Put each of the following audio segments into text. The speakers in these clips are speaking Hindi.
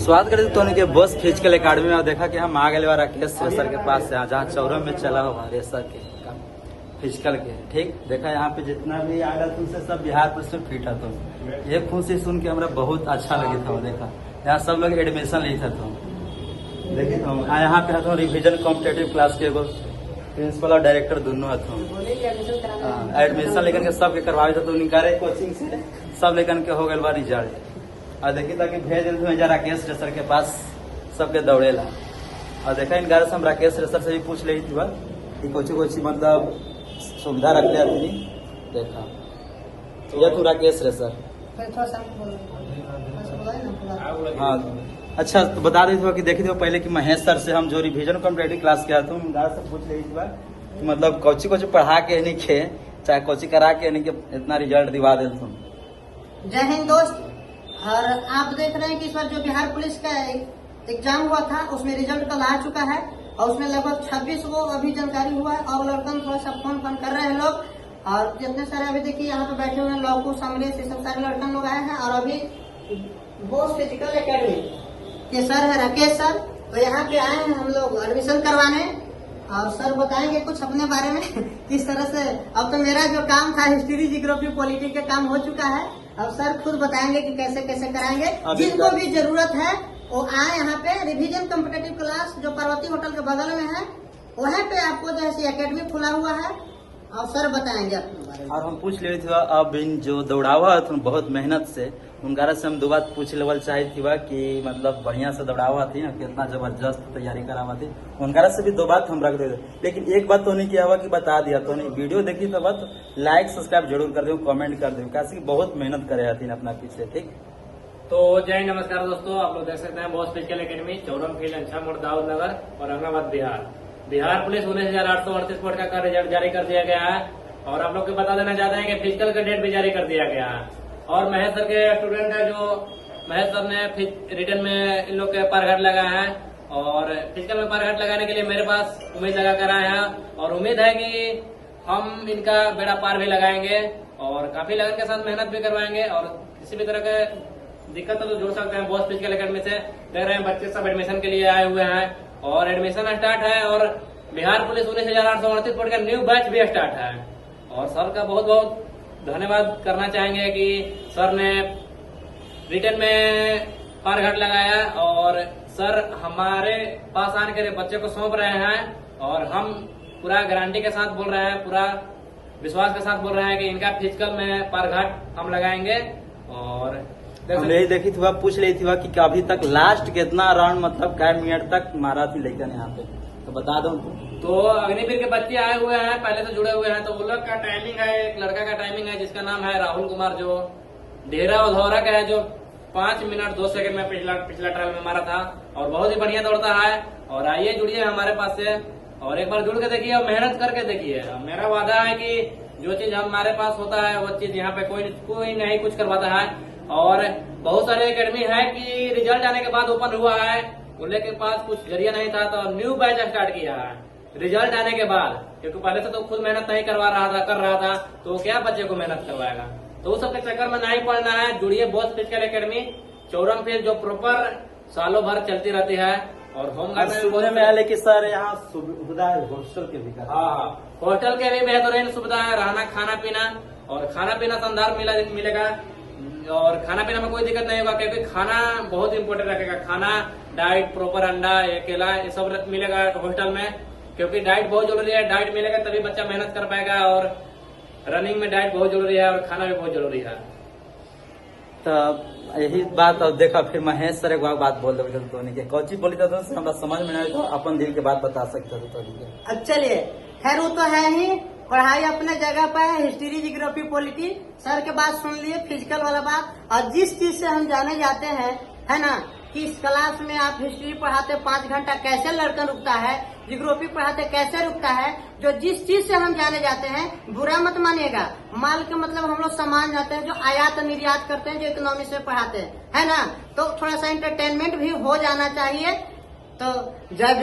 स्वागत करते तो उनके बस फिजिकल एकेडमी में देखा कि हम आ गए राकेश सर के पास से जहाँ चौरम में चला हुआ रेसर के फिजिकल के। ठीक देखा यहाँ पे जितना भी आया तुमसे सब बिहार पुलिस में फिट है। तुम ये खुद से सुन के हमारा बहुत अच्छा लगे था। देखा यहाँ सब लोग एडमिशन ली था। तुम देखिए तुम यहाँ पे तुम रिविजन कॉम्पिटेटिव क्लास के प्रिंसिपल और डायरेक्टर दोनों है। तुम एडमिशन लेकर के सबके करवाए थे। तुम निकाले कोचिंग से सब लेकर के हो गए बा रिजल्ट। और देखिए ताकि भेज दिल राकेश रेसर के पास सबके दौड़ेला। और देखा इन गारे से हम राकेश रेसर से भी पूछ ली थी कि कोची मतलब सुविधा रखते आती। देखा ये तू राकेश रेसर। हाँ अच्छा तो बता दी थी कि देखी थी पहले कि महेश सर से हम जो रिविजन कॉम्पिटेटिव क्लास किया था गारे से पूछ ली थी मतलब कोची पढ़ा के नहीं खे चाहे कोची करा के नहीं कि इतना रिजल्ट दिवा दे तुम। जय हिंद दोस्त। और आप देख रहे हैं कि इस बार जो बिहार पुलिस का एग्जाम हुआ था उसमें रिजल्ट कल आ चुका है और उसमें लगभग 26 को अभी जानकारी हुआ है। और लड़कन थोड़ा सा फोन कर रहे हैं लोग। और जितने सारे अभी देखिए यहाँ पे बैठे हुए हैं लौकू समरेश ये सब सारे लड़कन लोग आए हैं। और अभी बोस फिजिकल एकेडमी के सर है राकेश सर, तो यहाँ पे आए हैं हम लोग एडमिशन करवाने। और सर बताएंगे कुछ अपने बारे में किस तरह से। अब तो मेरा जो काम था हिस्ट्री जियोग्राफी पॉलिटी का काम हो चुका है। अब सर खुद बताएंगे कि कैसे कैसे कराएंगे। जिनको भी जरूरत है वो आए यहाँ पे रिवीजन कॉम्पिटेटिव क्लास जो पार्वती होटल के बगल में है वहाँ पे आपको जो है एकेडमी खुला हुआ है और सर बताएंगे अपने बारे में। और हम पूछ ले थे अब इन जो दौड़ावा है बहुत मेहनत से उनका से हम दो बात पूछ लेवल चाहे थी कि मतलब बढ़िया से दौड़ावा थी ना कितना जबरदस्त तैयारी करावा थी। उनका से भी दो बात हम रख देते लेकिन एक बात तो नहीं किया हुआ कि बता दिया तो नहीं। वीडियो देखी तो बस लाइक सब्सक्राइब जरूर कर दो कमेंट कर दो कैसे बहुत मेहनत करे थी अपना पीछे। ठीक तो जय नमस्कार दोस्तों, आप लोग देख सकते हैं boss physical academy Chauram field Ansha मोड़ Daudnagar Aurangabad Bihar police 19,838 point का रिजल्ट जारी कर दिया गया है। और आप लोग को बता देना चाहते हैं कि फिजिकल का डेट भी जारी कर दिया गया है। और महेश सर के स्टूडेंट है जो महेश सर ने रिटर्न में इन लोग के पारघाट लगाया है और फिजिकल में पारघाट लगाने के लिए मेरे पास उम्मीद लगा कर आए हैं। और उम्मीद है कि हम इनका बेड़ा पार भी लगाएंगे और काफी लगन के साथ मेहनत भी करवाएंगे। और किसी भी तरह के दिक्कत तो जोड़ सकते हैं बॉस फिजिकल एकेडमी से। देख रहे हैं बच्चे सब एडमिशन के लिए आए हुए हैं और एडमिशन स्टार्ट है। और बिहार पुलिस 19,838 पॉइंट का न्यू बैच भी स्टार्ट है। और सर का बहुत बहुत धन्यवाद करना चाहेंगे कि सर ने रिटर्न में पारघाट लगाया और सर हमारे पास आने के बच्चे को सौंप रहे हैं। और हम पूरा गारंटी के साथ बोल रहे हैं, पूरा विश्वास के साथ बोल रहे हैं कि इनका फिजिकल में पारघाट हम लगाएंगे। और हम यही देखी थी पूछ रही थी कि अभी तक लास्ट कितना राउंड मतलब कै मिनट तक मारा थी लेकर यहाँ पे तो बता दो। तो अग्निवीर के बच्चे आए हुए हैं पहले से जुड़े हुए हैं। तो वो लोग का टाइमिंग है, एक लड़का का टाइमिंग है जिसका नाम है राहुल कुमार जो डेरा उधौरा का है जो 5 मिनट 2 सेकंड में पिछला ट्रायल में मारा था और बहुत ही बढ़िया दौड़ता है। और आइए जुड़िए हमारे पास से और एक बार जुड़ के देखिए और मेहनत करके देखिए। मेरा वादा है कि जो चीज हमारे पास होता है वो चीज यहाँ पे कोई नहीं कुछ करवाता है। और बहुत सारे एकेडमी है कि रिजल्ट आने के बाद ओपन हुआ है, उनके के पास कुछ जरिया नहीं था तो न्यू बैच स्टार्ट किया है रिजल्ट आने के बाद। क्योंकि पहले से तो खुद मेहनत नहीं कर रहा था तो क्या बच्चे को मेहनत करवाएगा। तो उस सबके चक्कर में नहीं पड़ना है। जुड़िए boss physical academy Chauram field जो प्रॉपर सालों भर चलती रहती है। और होम सुनने में आया कि सर यहाँ सुविधा है हॉस्टल के भी। हाँ हॉस्टल के भी बेहतरीन सुविधा है, रहना खाना पीना और खाना पीना शानदार मिलेगा। और खाना पीना में कोई दिक्कत नहीं होगा क्योंकि खाना बहुत इंपॉर्टेंट रखेगा। खाना डाइट प्रॉपर अंडा केला ये सब मिलेगा हॉस्टल में क्योंकि डाइट बहुत जरूरी है। डाइट मिलेगा तभी बच्चा मेहनत कर पाएगा और रनिंग में डाइट बहुत जरूरी है और खाना भी बहुत जरूरी है। तो यही बात अब देखा फिर महेश सर एक बात बोल दो तो कौची बोली था तो हमरा समझ में नहीं तो अपन दिल के बात बता सकते तो। चलिए खैर वो तो है ही, पढ़ाई अपने जगह पे है, हिस्ट्री जियोग्राफी पॉलिटी। सर के बात सुन लिए फिजिकल वाला बात। और जिस चीज से हम जाने जाते हैं है ना कि इस क्लास में आप हिस्ट्री पढ़ाते 5 घंटा कैसे लड़कन रुकता है, जियोग्राफी पढ़ाते कैसे रुकता है। जो जिस चीज से हम जाने जाते हैं बुरा मत मानिएगा। माल के मतलब हम लोग सामान जाते हैं जो आयात निर्यात करते हैं जो इकोनॉमिक्स में पढ़ाते हैं है ना। तो थोड़ा सा एंटरटेनमेंट भी हो जाना चाहिए। तो जब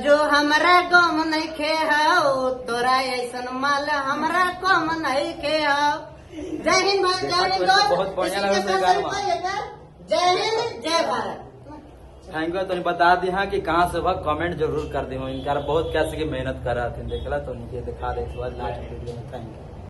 जो हमारा गम नहीं खे हो तोरा ऐसा माल हमारा कम नहीं खे हो। जय हिंद भाई, जय हिंद। बहुत बढ़िया लगा। जय हिंद, जय भारत। Thank you. तो बता दी हाँ कि कहाँ से वह कमेंट जरूर कर दी इनका बहुत कैसे की मेहनत कर रहा था देखला तो नीचे दिखा दे इस बार लास्ट वीडियो में। Thank you.